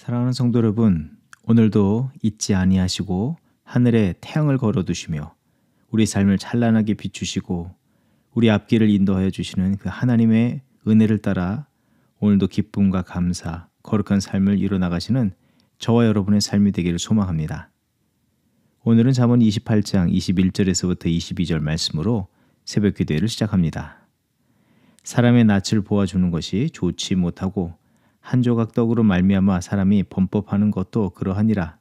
사랑하는 성도 여러분, 오늘도 잊지 아니하시고 하늘에 태양을 걸어두시며 우리 삶을 찬란하게 비추시고 우리 앞길을 인도하여 주시는 그 하나님의 은혜를 따라 오늘도 기쁨과 감사, 거룩한 삶을 이뤄나가시는 저와 여러분의 삶이 되기를 소망합니다. 오늘은 잠언 28장 21절에서부터 22절 말씀으로 새벽 기도회를 시작합니다. 사람의 낯을 보아주는 것이 좋지 못하고 한 조각 떡으로 말미암아 사람이 범법하는 것도 그러하니라.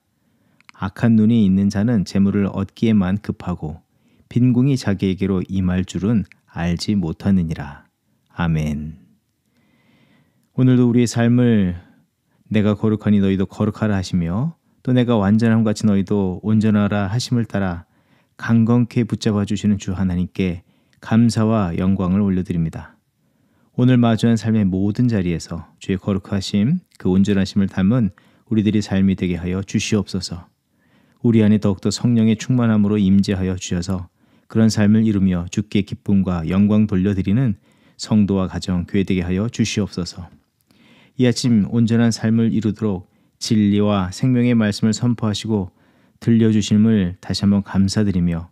악한 눈이 있는 자는 재물을 얻기에만 급하고 빈궁이 자기에게로 임할 줄은 알지 못하느니라. 아멘. 오늘도 우리의 삶을 내가 거룩하니 너희도 거룩하라 하시며 또 내가 완전함 같이 너희도 온전하라 하심을 따라 강건케 붙잡아 주시는 주 하나님께 감사와 영광을 올려드립니다. 오늘 마주한 삶의 모든 자리에서 주의 거룩하심, 그 온전하심을 담은 우리들의 삶이 되게 하여 주시옵소서. 우리 안에 더욱더 성령의 충만함으로 임재하여 주셔서 그런 삶을 이루며 주께 기쁨과 영광 돌려드리는 성도와 가정, 교회 되게 하여 주시옵소서. 이 아침 온전한 삶을 이루도록 진리와 생명의 말씀을 선포하시고 들려주심을 다시 한번 감사드리며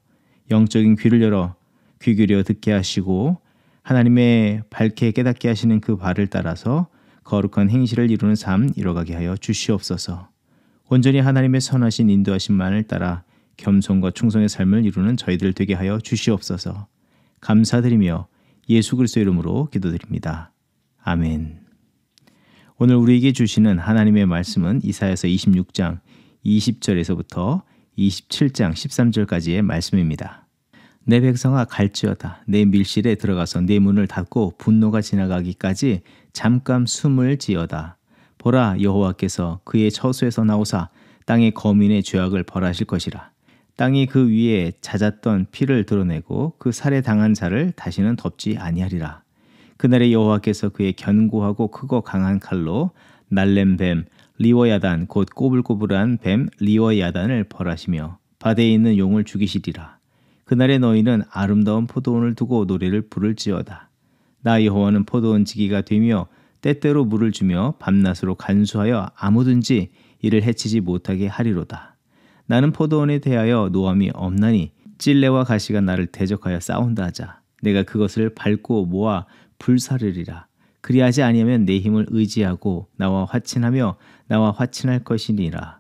영적인 귀를 열어 귀 기울여 듣게 하시고 하나님의 밝게 깨닫게 하시는 그 발을 따라서 거룩한 행실을 이루는 삶 이뤄가게 하여 주시옵소서. 온전히 하나님의 선하신 인도하심만을 따라 겸손과 충성의 삶을 이루는 저희들 되게 하여 주시옵소서. 감사드리며 예수 그리스도의 이름으로 기도드립니다. 아멘. 오늘 우리에게 주시는 하나님의 말씀은 이사야서 26장 20절에서부터 27장 13절까지의 말씀입니다. 내 백성아 갈지어다. 내 밀실에 들어가서 내 문을 닫고 분노가 지나가기까지 잠깐 숨을 지어다. 보라, 여호와께서 그의 처소에서 나오사 땅의 거민의 죄악을 벌하실 것이라. 땅이 그 위에 잦았던 피를 드러내고 그 살해 당한 자를 다시는 덮지 아니하리라. 그날에 여호와께서 그의 견고하고 크고 강한 칼로 날렘 뱀 리워야단 곧 꼬불꼬불한 뱀 리워야단을 벌하시며 바다에 있는 용을 죽이시리라. 그날에 너희는 아름다운 포도원을 두고 노래를 부를지어다. 나 여호와는 포도원 지기가 되며 때때로 물을 주며 밤낮으로 간수하여 아무든지 이를 해치지 못하게 하리로다. 나는 포도원에 대하여 노함이 없나니 찔레와 가시가 나를 대적하여 싸운다 하자. 내가 그것을 밟고 모아 불사르리라. 그리하지 아니하면 내 힘을 의지하고 나와 화친하며 나와 화친할 것이니라.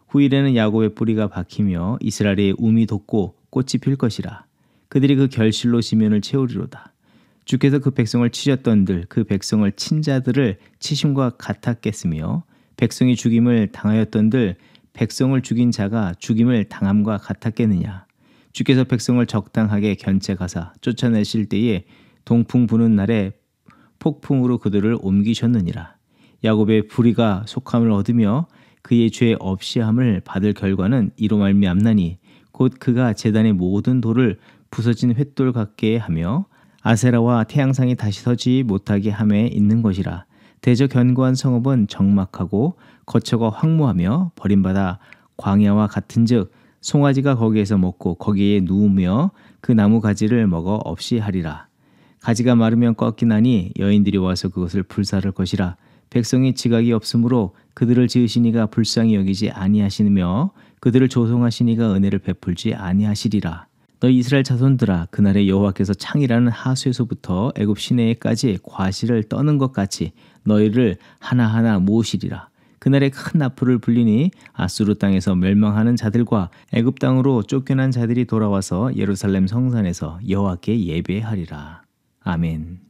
후일에는 야곱의 뿌리가 박히며 이스라엘의 움이 돋고 꽃이 필 것이라. 그들이 그 결실로 지면을 채우리로다. 주께서 그 백성을 치셨던들 그 백성을 친 자들을 치심과 같았겠으며 백성이 죽임을 당하였던들 백성을 죽인 자가 죽임을 당함과 같았겠느냐. 주께서 백성을 적당하게 견책하사 쫓아내실 때에 동풍 부는 날에 폭풍으로 그들을 옮기셨느니라. 야곱의 불의가 속함을 얻으며 그의 죄 없이함을 받을 결과는 이로 말미암나니 곧 그가 제단의 모든 돌을 부서진 횃돌 같게 하며 아세라와 태양상이 다시 서지 못하게 함에 있는 것이라. 대저 견고한 성읍은 적막하고 거처가 황무하며 버림받아 광야와 같은즉 송아지가 거기에서 먹고 거기에 누우며 그 나무 가지를 먹어 없이 하리라. 가지가 마르면 꺾이나니 여인들이 와서 그것을 불사를 것이라. 백성이 지각이 없으므로 그들을 지으시니가 불쌍히 여기지 아니하시며 그들을 조송하시니가 은혜를 베풀지 아니하시리라. 너희 이스라엘 자손들아, 그날에 여호와께서 창이라는 하수에서부터 애굽 시내에까지 과실을 떠는 것 같이 너희를 하나하나 모으시리라. 그날에 큰 나풀을 불리니 아수르 땅에서 멸망하는 자들과 애굽 땅으로 쫓겨난 자들이 돌아와서 예루살렘 성산에서 여호와께 예배하리라. 아멘.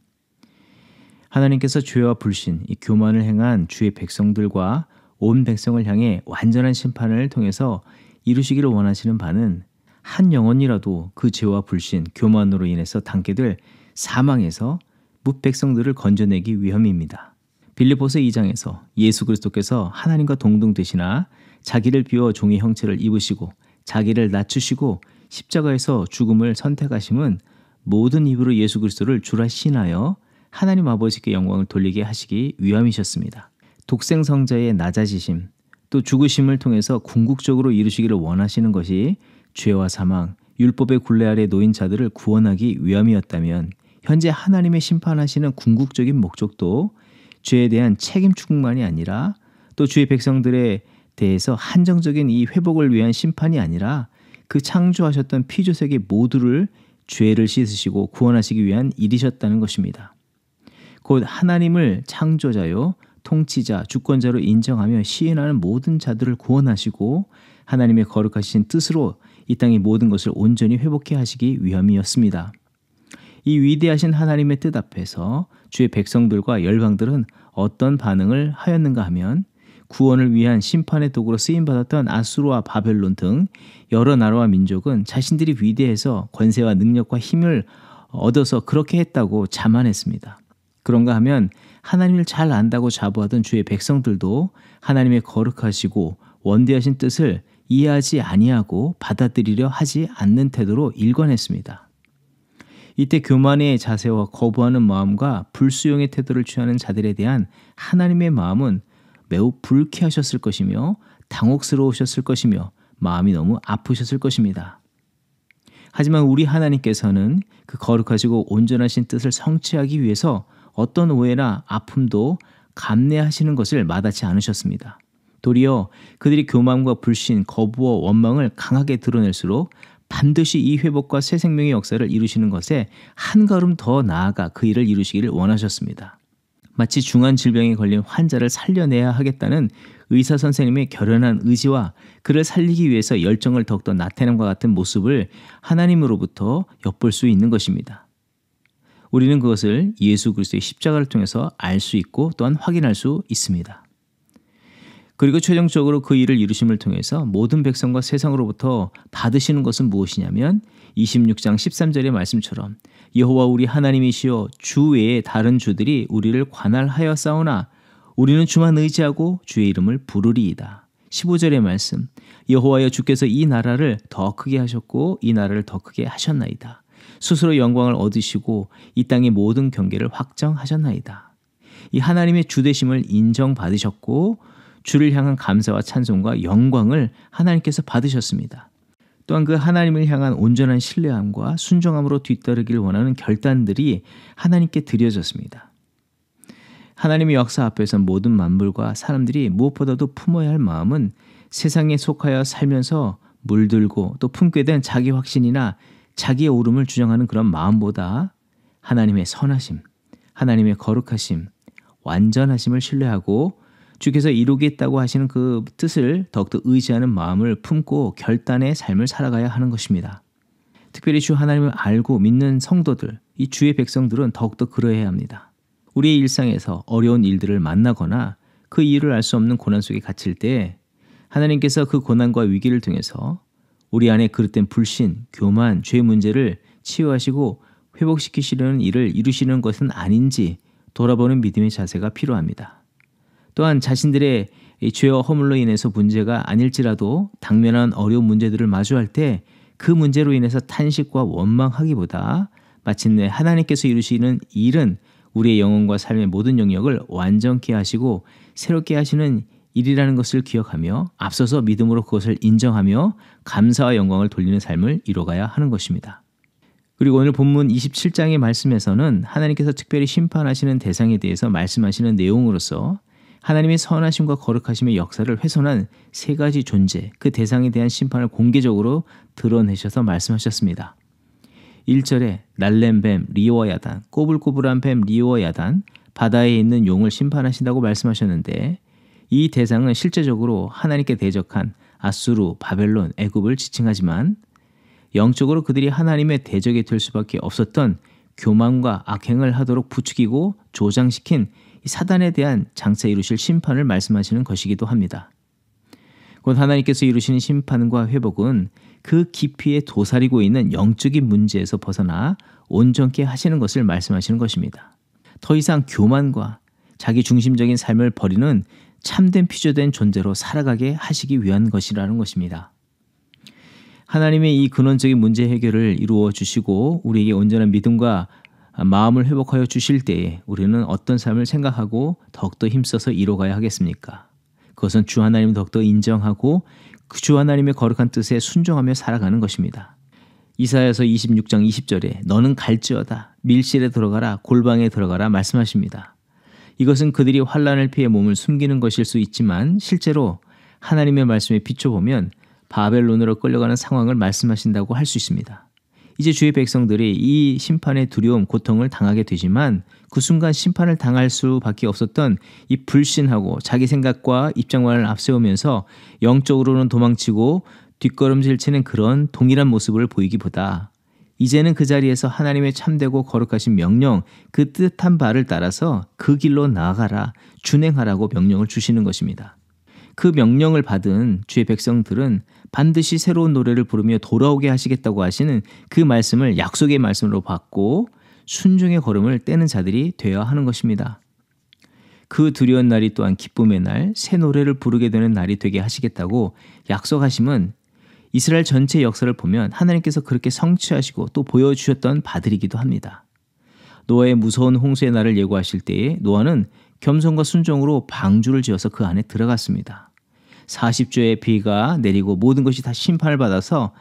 하나님께서 죄와 불신, 이 교만을 행한 주의 백성들과 온 백성을 향해 완전한 심판을 통해서 이루시기를 원하시는 바는 한 영혼이라도 그 죄와 불신, 교만으로 인해서 당게 될 사망에서 뭇백성들을 건져내기 위함입니다. 빌립보서 2장에서 예수 그리스도께서 하나님과 동등 되시나 자기를 비워 종의 형체를 입으시고 자기를 낮추시고 십자가에서 죽음을 선택하심은 모든 입으로 예수 그리스도를 주라 신하여 하나님 아버지께 영광을 돌리게 하시기 위함이셨습니다. 독생성자의 낮아지심, 또 죽으심을 통해서 궁극적으로 이루시기를 원하시는 것이 죄와 사망, 율법의 굴레 아래 놓인 자들을 구원하기 위함이었다면 현재 하나님의 심판하시는 궁극적인 목적도 죄에 대한 책임 추궁만이 아니라 또 주의 백성들에 대해서 한정적인 이 회복을 위한 심판이 아니라 그 창조하셨던 피조세계 모두를 죄를 씻으시고 구원하시기 위한 일이셨다는 것입니다. 곧 하나님을 창조자요, 통치자, 주권자로 인정하며 시인하는 모든 자들을 구원하시고 하나님의 거룩하신 뜻으로 이 땅의 모든 것을 온전히 회복해 하시기 위함이었습니다. 이 위대하신 하나님의 뜻 앞에서 주의 백성들과 열방들은 어떤 반응을 하였는가 하면 구원을 위한 심판의 도구로 쓰임받았던 아수르와 바벨론 등 여러 나라와 민족은 자신들이 위대해서 권세와 능력과 힘을 얻어서 그렇게 했다고 자만했습니다. 그런가 하면 하나님을 잘 안다고 자부하던 주의 백성들도 하나님의 거룩하시고 원대하신 뜻을 이해하지 아니하고 받아들이려 하지 않는 태도로 일관했습니다. 이때 교만의 자세와 거부하는 마음과 불수용의 태도를 취하는 자들에 대한 하나님의 마음은 매우 불쾌하셨을 것이며 당혹스러우셨을 것이며 마음이 너무 아프셨을 것입니다. 하지만 우리 하나님께서는 그 거룩하시고 온전하신 뜻을 성취하기 위해서 어떤 오해나 아픔도 감내하시는 것을 마다치 않으셨습니다. 도리어 그들이 교만과 불신, 거부와 원망을 강하게 드러낼수록 반드시 이 회복과 새 생명의 역사를 이루시는 것에 한 걸음 더 나아가 그 일을 이루시기를 원하셨습니다. 마치 중한 질병에 걸린 환자를 살려내야 하겠다는 의사 선생님의 결연한 의지와 그를 살리기 위해서 열정을 더욱더 나타냄과 같은 모습을 하나님으로부터 엿볼 수 있는 것입니다. 우리는 그것을 예수 그리스도의 십자가를 통해서 알 수 있고 또한 확인할 수 있습니다. 그리고 최종적으로 그 일을 이루심을 통해서 모든 백성과 세상으로부터 받으시는 것은 무엇이냐면 26장 13절의 말씀처럼 여호와 우리 하나님이시여 주 외에 다른 주들이 우리를 관할하여 싸우나 우리는 주만 의지하고 주의 이름을 부르리이다. 15절의 말씀 여호와여 주께서 이 나라를 더 크게 하셨고 이 나라를 더 크게 하셨나이다. 스스로 영광을 얻으시고 이 땅의 모든 경계를 확정하셨나이다. 이 하나님의 주되심을 인정받으셨고 주를 향한 감사와 찬송과 영광을 하나님께서 받으셨습니다. 또한 그 하나님을 향한 온전한 신뢰함과 순종함으로 뒤따르기를 원하는 결단들이 하나님께 드려졌습니다. 하나님의 역사 앞에서 모든 만물과 사람들이 무엇보다도 품어야 할 마음은 세상에 속하여 살면서 물들고 또 품게 된 자기 확신이나 자기의 옳음을 주장하는 그런 마음보다 하나님의 선하심, 하나님의 거룩하심, 완전하심을 신뢰하고 주께서 이루겠다고 하시는 그 뜻을 더욱더 의지하는 마음을 품고 결단의 삶을 살아가야 하는 것입니다. 특별히 주 하나님을 알고 믿는 성도들, 이 주의 백성들은 더욱더 그러해야 합니다. 우리의 일상에서 어려운 일들을 만나거나 그 이유를 알 수 없는 고난 속에 갇힐 때 하나님께서 그 고난과 위기를 통해서 우리 안에 그릇된 불신, 교만, 죄 문제를 치유하시고 회복시키시려는 일을 이루시는 것은 아닌지 돌아보는 믿음의 자세가 필요합니다. 또한 자신들의 죄와 허물로 인해서 문제가 아닐지라도 당면한 어려운 문제들을 마주할 때 그 문제로 인해서 탄식과 원망하기보다 마침내 하나님께서 이루시는 일은 우리의 영혼과 삶의 모든 영역을 완전케 하시고 새롭게 하시는 일이라는 것을 기억하며 앞서서 믿음으로 그것을 인정하며 감사와 영광을 돌리는 삶을 이뤄가야 하는 것입니다. 그리고 오늘 본문 27장의 말씀에서는 하나님께서 특별히 심판하시는 대상에 대해서 말씀하시는 내용으로서 하나님의 선하심과 거룩하심의 역사를 훼손한 세 가지 존재, 그 대상에 대한 심판을 공개적으로 드러내셔서 말씀하셨습니다. 1절에 날렘 뱀 리오야단, 꼬불꼬불한 뱀 리오야단, 바다에 있는 용을 심판하신다고 말씀하셨는데 이 대상은 실제적으로 하나님께 대적한 아수르, 바벨론, 애굽을 지칭하지만 영적으로 그들이 하나님의 대적이 될 수밖에 없었던 교만과 악행을 하도록 부추기고 조장시킨 이 사단에 대한 장차 이루실 심판을 말씀하시는 것이기도 합니다. 곧 하나님께서 이루시는 심판과 회복은 그 깊이에 도사리고 있는 영적인 문제에서 벗어나 온전케 하시는 것을 말씀하시는 것입니다. 더 이상 교만과 자기 중심적인 삶을 버리는 참된 피조된 존재로 살아가게 하시기 위한 것이라는 것입니다. 하나님의 이 근원적인 문제 해결을 이루어 주시고 우리에게 온전한 믿음과 마음을 회복하여 주실 때에 우리는 어떤 삶을 생각하고 더욱더 힘써서 이뤄가야 하겠습니까? 그것은 주 하나님을 더욱더 인정하고 그 주 하나님의 거룩한 뜻에 순종하며 살아가는 것입니다. 이사야서 26장 20절에 너는 갈지어다 밀실에 들어가라 골방에 들어가라 말씀하십니다. 이것은 그들이 환난을 피해 몸을 숨기는 것일 수 있지만 실제로 하나님의 말씀에 비춰보면 바벨론으로 끌려가는 상황을 말씀하신다고 할 수 있습니다. 이제 주의 백성들이 이 심판의 두려움, 고통을 당하게 되지만 그 순간 심판을 당할 수밖에 없었던 이 불신하고 자기 생각과 입장만을 앞세우면서 영적으로는 도망치고 뒷걸음질 치는 그런 동일한 모습을 보이기보다 이제는 그 자리에서 하나님의 참되고 거룩하신 명령, 그 뜻한 바를 따라서 그 길로 나아가라, 준행하라고 명령을 주시는 것입니다. 그 명령을 받은 주의 백성들은 반드시 새로운 노래를 부르며 돌아오게 하시겠다고 하시는 그 말씀을 약속의 말씀으로 받고 순종의 걸음을 떼는 자들이 되어야 하는 것입니다. 그 두려운 날이 또한 기쁨의 날, 새 노래를 부르게 되는 날이 되게 하시겠다고 약속하심은 이스라엘 전체 역사를 보면 하나님께서 그렇게 성취하시고 또 보여주셨던 바들이기도 합니다. 노아의 무서운 홍수의 날을 예고하실 때에 노아는 겸손과 순종으로 방주를 지어서 그 안에 들어갔습니다. 40주의 비가 내리고 모든 것이 다 심판을 받아서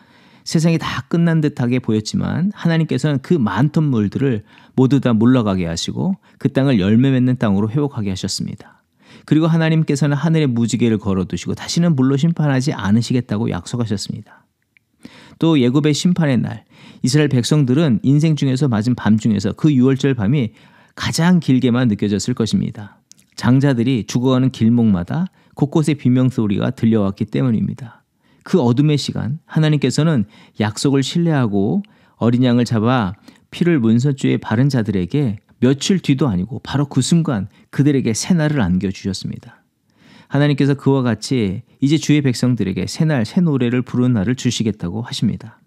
세상이 다 끝난 듯하게 보였지만 하나님께서는 그 많던 물들을 모두 다 물러가게 하시고 그 땅을 열매 맺는 땅으로 회복하게 하셨습니다. 그리고 하나님께서는 하늘에 무지개를 걸어두시고 다시는 물로 심판하지 않으시겠다고 약속하셨습니다. 또 예굽의 심판의 날, 이스라엘 백성들은 인생 중에서 맞은 밤 중에서 그 6월절 밤이 가장 길게만 느껴졌을 것입니다. 장자들이 죽어가는 길목마다 곳곳에 비명소리가 들려왔기 때문입니다. 그 어둠의 시간, 하나님께서는 약속을 신뢰하고 어린 양을 잡아 피를 문선주에 바른 자들에게 며칠 뒤도 아니고 바로 그 순간 그들에게 새날을 안겨주셨습니다. 하나님께서 그와 같이 이제 주의 백성들에게 새날, 새 노래를 부르는 날을 주시겠다고 하십니다.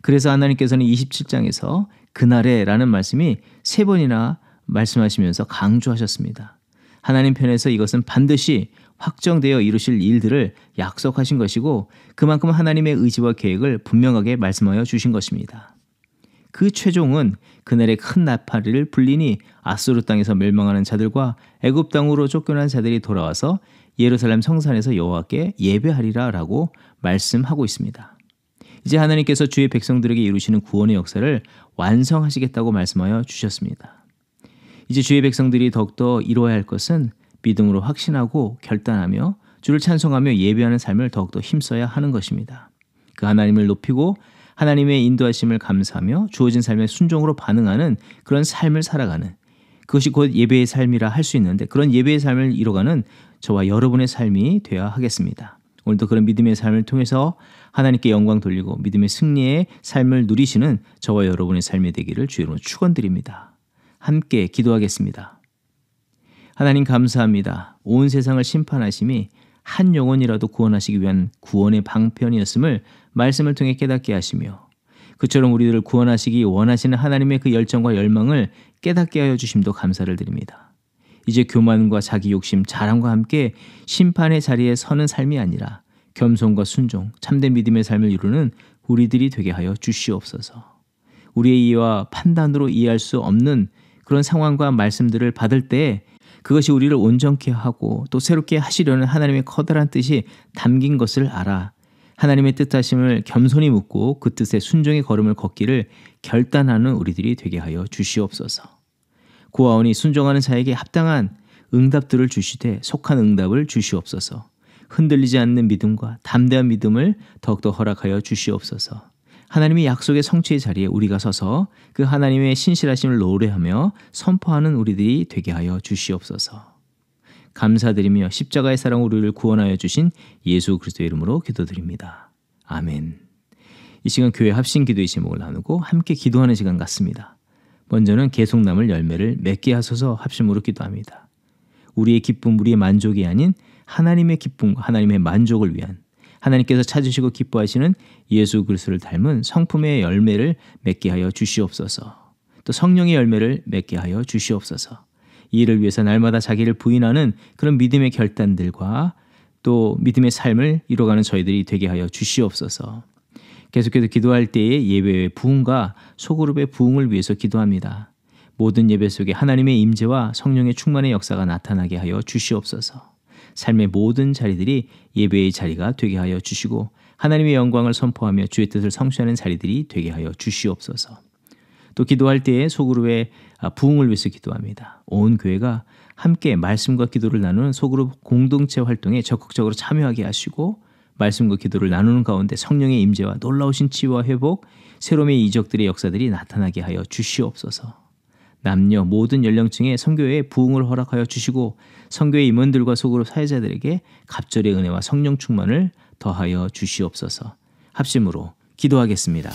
그래서 하나님께서는 27장에서 그날에 라는 말씀이 3번이나 말씀하시면서 강조하셨습니다. 하나님 편에서 이것은 반드시 확정되어 이루실 일들을 약속하신 것이고 그만큼 하나님의 의지와 계획을 분명하게 말씀하여 주신 것입니다. 그 최종은 그날의 큰 나팔을 불리니 아수르 땅에서 멸망하는 자들과 애굽 땅으로 쫓겨난 자들이 돌아와서 예루살렘 성산에서 여호와께 예배하리라 라고 말씀하고 있습니다. 이제 하나님께서 주의 백성들에게 이루시는 구원의 역사를 완성하시겠다고 말씀하여 주셨습니다. 이제 주의 백성들이 더욱더 이루어야 할 것은 믿음으로 확신하고 결단하며 주를 찬송하며 예배하는 삶을 더욱더 힘써야 하는 것입니다. 그 하나님을 높이고 하나님의 인도하심을 감사하며 주어진 삶에 순종으로 반응하는 그런 삶을 살아가는, 그것이 곧 예배의 삶이라 할 수 있는데 그런 예배의 삶을 이뤄가는 저와 여러분의 삶이 되어야 하겠습니다. 오늘도 그런 믿음의 삶을 통해서 하나님께 영광 돌리고 믿음의 승리의 삶을 누리시는 저와 여러분의 삶이 되기를 주의로 축원드립니다. 함께 기도하겠습니다. 하나님 감사합니다. 온 세상을 심판하심이 한 영혼이라도 구원하시기 위한 구원의 방편이었음을 말씀을 통해 깨닫게 하시며 그처럼 우리들을 구원하시기 원하시는 하나님의 그 열정과 열망을 깨닫게 하여 주심도 감사를 드립니다. 이제 교만과 자기 욕심, 자랑과 함께 심판의 자리에 서는 삶이 아니라 겸손과 순종, 참된 믿음의 삶을 이루는 우리들이 되게 하여 주시옵소서. 우리의 이해와 판단으로 이해할 수 없는 그런 상황과 말씀들을 받을 때 그것이 우리를 온전케 하고 또 새롭게 하시려는 하나님의 커다란 뜻이 담긴 것을 알아 하나님의 뜻하심을 겸손히 묻고 그 뜻에 순종의 걸음을 걷기를 결단하는 우리들이 되게 하여 주시옵소서. 고아오니 순종하는 자에게 합당한 응답들을 주시되 속한 응답을 주시옵소서. 흔들리지 않는 믿음과 담대한 믿음을 더욱더 허락하여 주시옵소서. 하나님의 약속의 성취의 자리에 우리가 서서 그 하나님의 신실하심을 노래하며 선포하는 우리들이 되게 하여 주시옵소서. 감사드리며 십자가의 사랑으로 우리를 구원하여 주신 예수 그리스도의 이름으로 기도드립니다. 아멘. 이 시간 교회 합심 기도의 제목을 나누고 함께 기도하는 시간 같습니다. 먼저는 계속 남을 열매를 맺게 하소서 합심으로 기도합니다. 우리의 기쁨, 우리의 만족이 아닌 하나님의 기쁨과 하나님의 만족을 위한 하나님께서 찾으시고 기뻐하시는 예수 그리스도를 닮은 성품의 열매를 맺게 하여 주시옵소서. 또 성령의 열매를 맺게 하여 주시옵소서. 이 일을 위해서 날마다 자기를 부인하는 그런 믿음의 결단들과 또 믿음의 삶을 이뤄가는 저희들이 되게 하여 주시옵소서. 계속해서 기도할 때에 예배의 부흥과 소그룹의 부흥을 위해서 기도합니다. 모든 예배 속에 하나님의 임재와 성령의 충만의 역사가 나타나게 하여 주시옵소서. 삶의 모든 자리들이 예배의 자리가 되게 하여 주시고 하나님의 영광을 선포하며 주의 뜻을 성취하는 자리들이 되게 하여 주시옵소서. 또 기도할 때에 소그룹의 부흥을 위해서 기도합니다. 온 교회가 함께 말씀과 기도를 나누는 소그룹 공동체 활동에 적극적으로 참여하게 하시고 말씀과 기도를 나누는 가운데 성령의 임재와 놀라우신 치유와 회복, 새로움의 이적들의 역사들이 나타나게 하여 주시옵소서. 남녀 모든 연령층의 선교회에 부흥을 허락하여 주시고 선교회 임원들과 소그룹 사회자들에게 갑절의 은혜와 성령 충만을 더하여 주시옵소서. 합심으로 기도하겠습니다.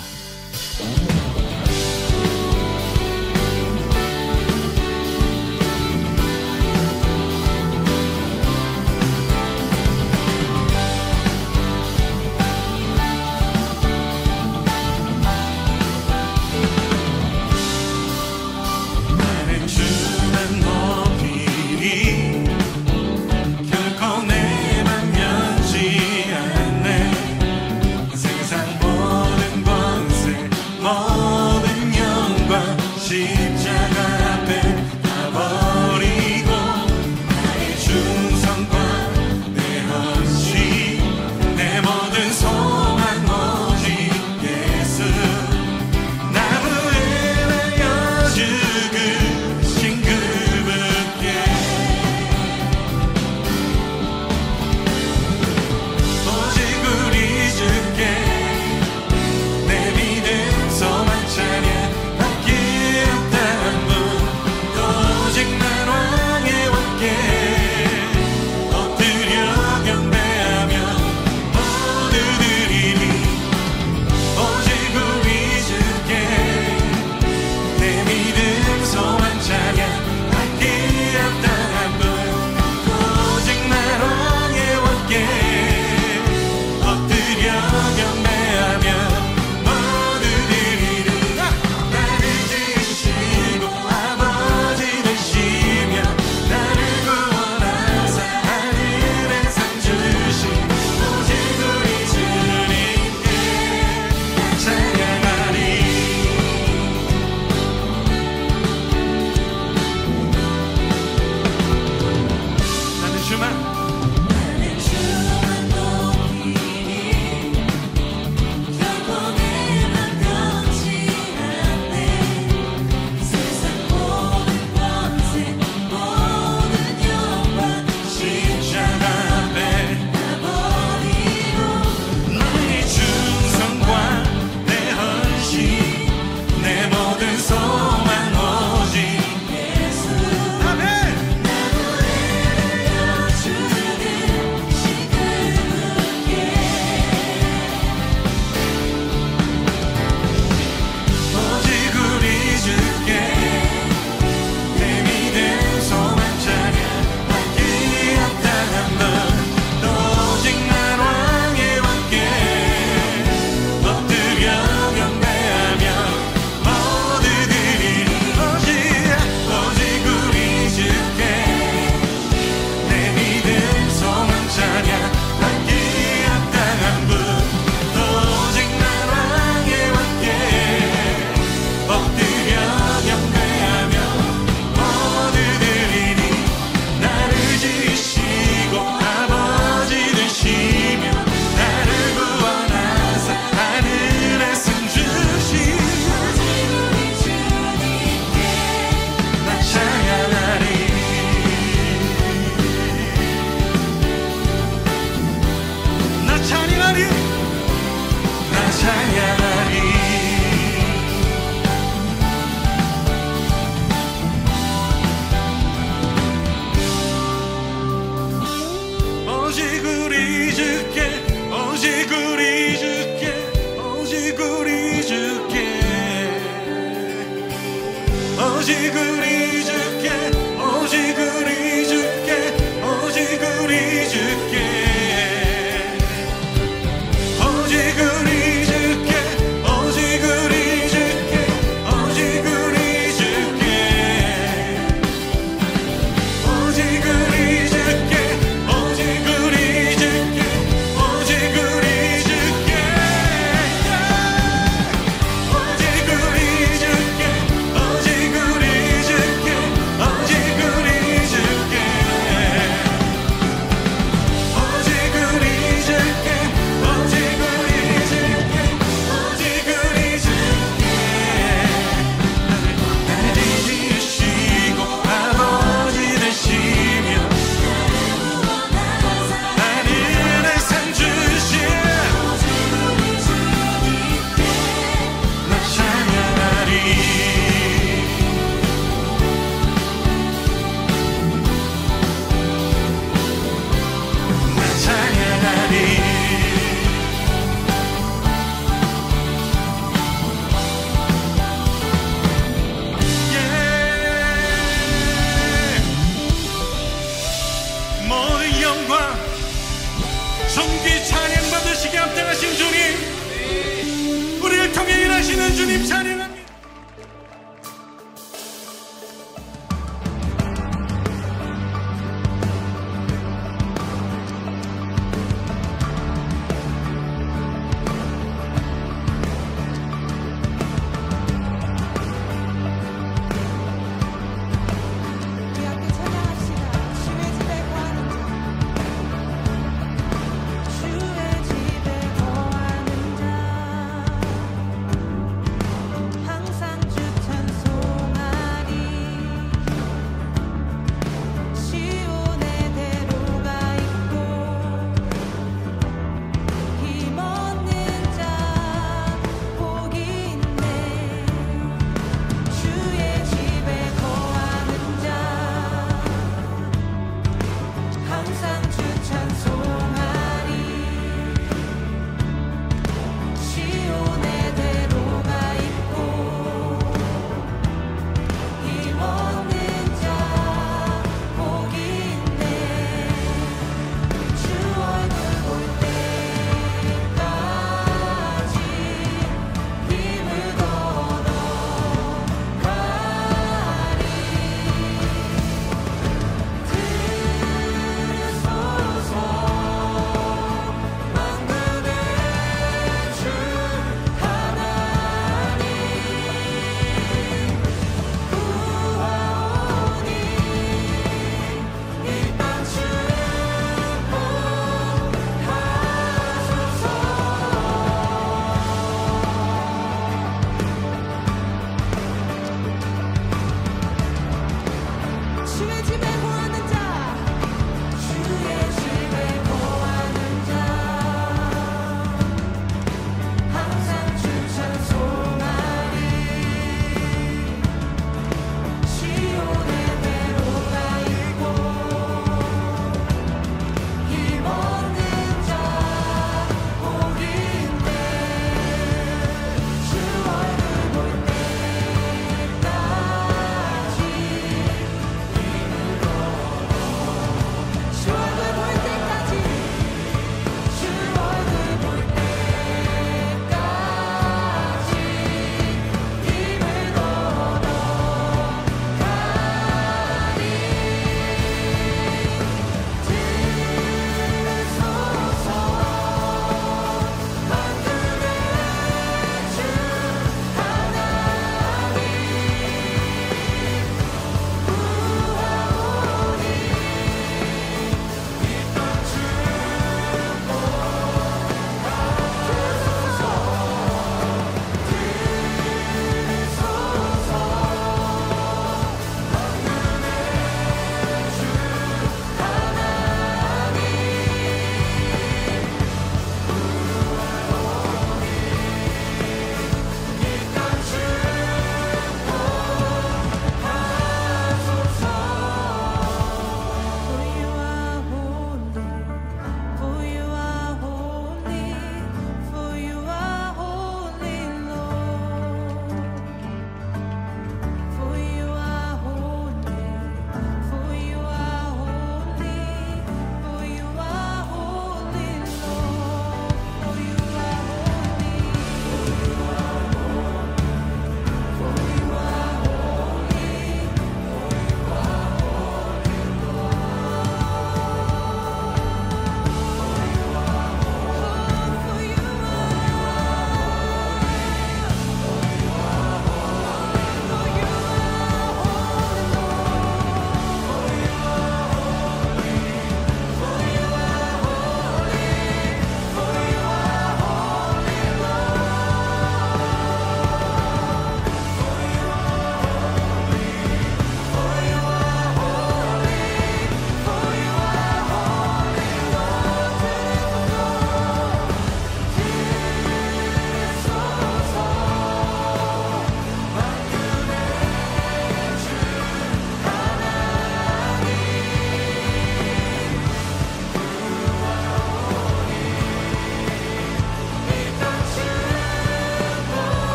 오직 우리 주께 오직 우리 주께 오직 우리 주께 오직 우리 주께 오직 우리 주께 오직 우리 주께 오직 우리 주께 오직 우리 주께 오직 우리 주께 오직 우리 주께 오직 우리 주께 주님 찬양